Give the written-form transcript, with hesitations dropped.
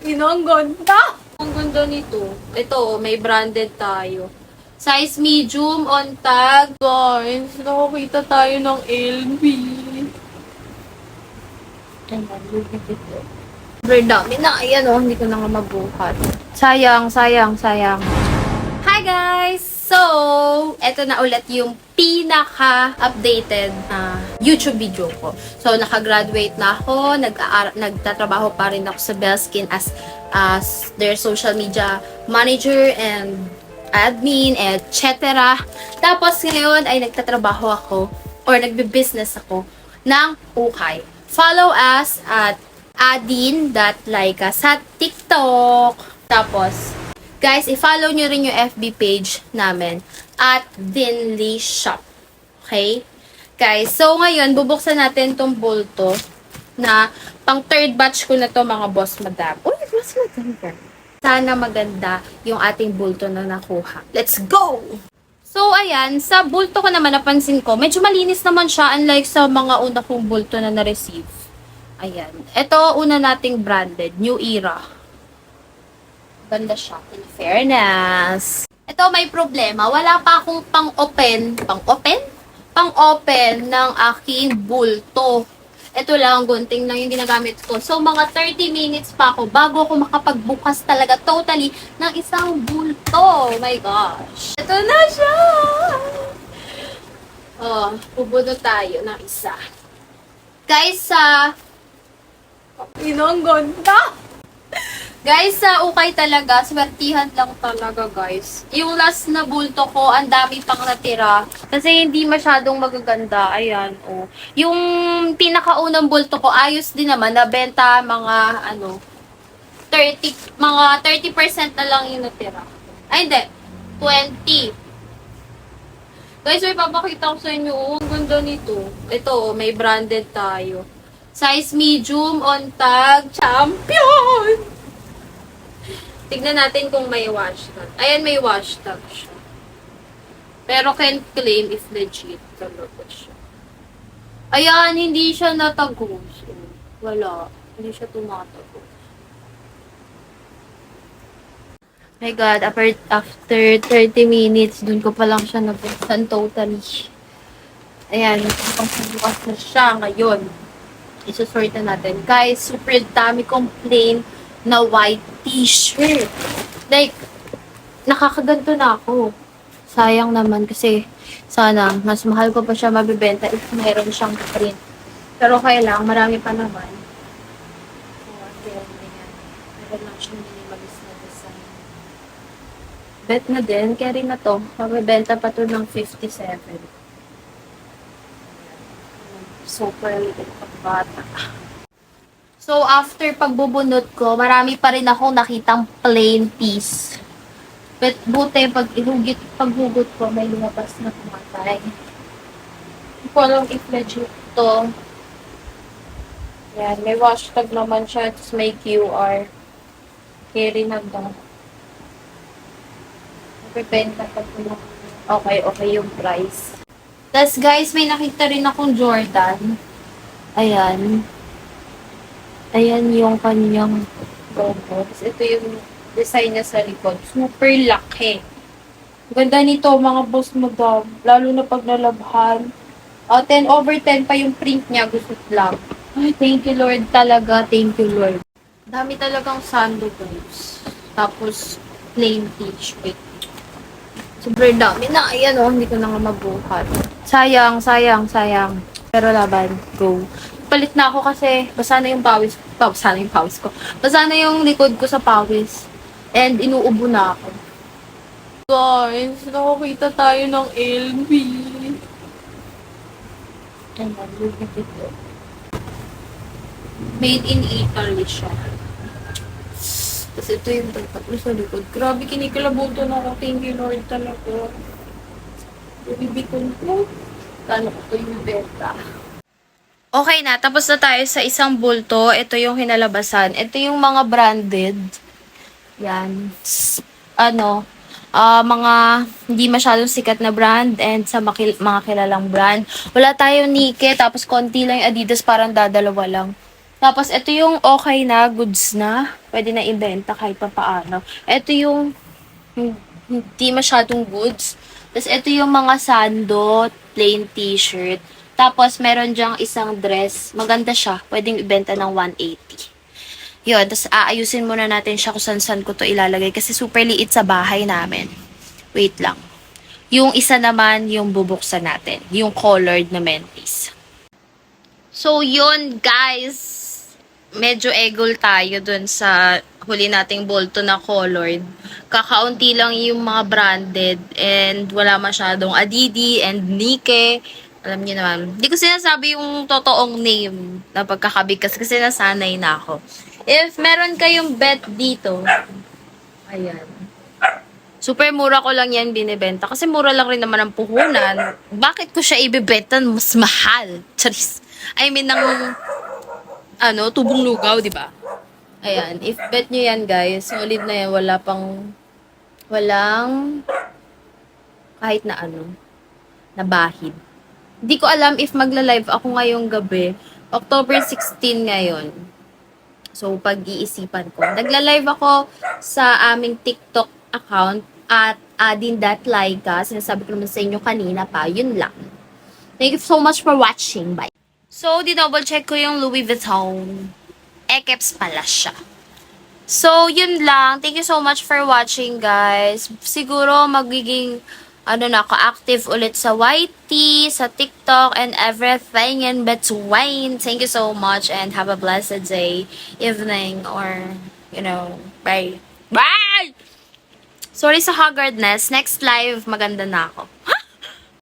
Ang ganda! Ang ganda nito. Ito, may branded tayo. Size medium on tag. Guys, nakakita tayo ng LV. Ayan, dito. Sobrang dami na. Ayan o, hindi ko na nga mabuhat. Sayang. Hi guys! So, eto na ulit yung pinaka-updated na YouTube video ko. So, nakagraduate na ako. Nagtatrabaho pa rin ako sa Belskin as their social media manager and admin, etc. Tapos ngayon ay nagtatrabaho ako or nagbe-business ako ng ukay. Follow us at adin.laika sa TikTok. Tapos, guys, i-follow nyo rin yung FB page namin at Dinley Shop. Okay? Guys, so ngayon, bubuksan natin tong bulto na pang third batch ko na to mga boss madam. Uy, mas maganda. Sana maganda yung ating bulto na nakuha. Let's go! So, ayan, sa bulto ko naman napansin ko, medyo malinis naman siya unlike sa mga una kong bulto na na-receive. Ayan. Ito, una nating branded, New Era. Ganda siya, in fairness. Ito, may problema. Wala pa akong pang-open ng aking bulto. Ito lang, gunting lang yung ginagamit ko. So, mga 30 minutes pa ako bago ako makapagbukas talaga totally ng isang bulto. Oh my gosh. Ito na siya! Oh, bubunot tayo ng isa. Guys, ang ganda! Guys, sa ukay talaga, swertihan lang talaga, guys. Yung last na bulto ko, ang dami pang natira. Kasi hindi masyadong magaganda. Ayan, oh. Yung pinakaunang bulto ko, ayos din naman. Nabenta mga, 30% na lang yung natira. Ay, hindi. 20. Guys, may papakita ko sa inyo. Oh, ang ganda nito. Ito, may branded tayo. Size medium on tag. Champion! Tignan natin kung may wash tag. Ayan, may wash tag siya. Pero can't claim if legit talaga siya. Ayan, hindi siya natagos. Wala. Hindi siya tumatagos. My God, after 30 minutes, dun ko pa lang siya nabuksan totally. Ayan, pagbukas na siya ngayon. Isusort na natin. Guys, super dami kong plain na white t-shirt. Like, nakakaganto na ako. Sayang naman kasi sana mas mahal ko pa siya mabibenta if meron siyang print. Pero kaya lang, marami pa naman. Meron lang siyang minimalist na design. Bet na din, carry na to. Mabibenta pa to ng 57. Super little pagbata. So, after pagbubunot ko, marami pa rin akong nakitang plain piece. But, buti, paghugot ko, may lumabas na pumatay. Hindi ko alam if legit to. Yan, may wash tag naman siya. Tapos may QR. Carry na daw. Napipenta pa ito. Okay yung price. Tapos, guys, may nakita rin akong Jordan. Ayan. Ayan yung kanyang logo. Ito yung design niya sa likod. Super laki. Ganda nito mga boss madam. Lalo na pag nalabhan. 10/10 pa yung print niya. Gusto lang. Ay, thank you Lord talaga. Thank you Lord. Dami talagang sando guys. Tapos plain t-shirt. Super dami na. Ayan o. Hindi ko na nga mabuhat. Sayang. Pero laban. Go. Palit na ako kasi basa na yung pawis ko. Basa na yung likod ko sa pawis. And inuubo na ako. Guys, nakakita tayo ng LV. Ayan, dito. Made in Italy siya. Tapos ito yung tatlo sa likod. Grabe, kinikilabuto na ako. Thank you Lord talaga. Bibitong ko. Kano ko ito yung benta. Okay na, tapos na tayo sa isang bulto. Ito yung hinalabasan. Ito yung mga branded. Yan. Mga hindi masyadong sikat na brand and sa mga kilalang brand. Wala tayong Nike, tapos konti lang yung Adidas, parang dadalawa lang. Tapos, ito yung okay na, goods na. Pwede na ibenta kahit pa paano. Ito yung hindi masyadong goods. Tapos, ito yung mga sando, plain t-shirt. Tapos, meron dyang isang dress. Maganda siya. Pwedeng ibenta ng 180. Yun. Tapos, aayusin muna natin siya kung saan ko to ilalagay. Kasi super liit sa bahay namin. Wait lang. Yung isa naman, yung bubuksan natin. Yung colored na mentis. So, yun, guys. Medyo egol tayo dun sa huli nating bolto na colored. Kakaunti lang yung mga branded and wala masyadong Adidi and Nike. Alam niyo naman. Hindi ko sinasabi yung totoong name na pagkakabig kasi nasanay na ako. If meron kayong bet dito, ayan. Super mura ko lang yan binibenta. Kasi mura lang rin naman ang puhunan. Bakit ko siya ibibenta mas mahal? Charis. I mean, tubong lugaw, di ba? Ayan, if bet nyo yan, guys, solid na yan, walang, kahit na na bahid. Hindi ko alam if magla-live ako ngayong gabi, October 16 ngayon. So, pag-iisipan ko. Nagla-live ako sa aming TikTok account at adin.laika. Sinasabi ko naman sa inyo kanina pa, yun lang. Thank you so much for watching. Bye. So, dinouble check ko yung Louis Vuitton. Ekeps pala siya. So, yun lang. Thank you so much for watching, guys. Siguro, magiging, na ako, active ulit sa YT, sa TikTok, and everything in between. Thank you so much, and have a blessed day, evening, or, bye. Bye! Sorry sa haggardness. Next live, maganda na ako.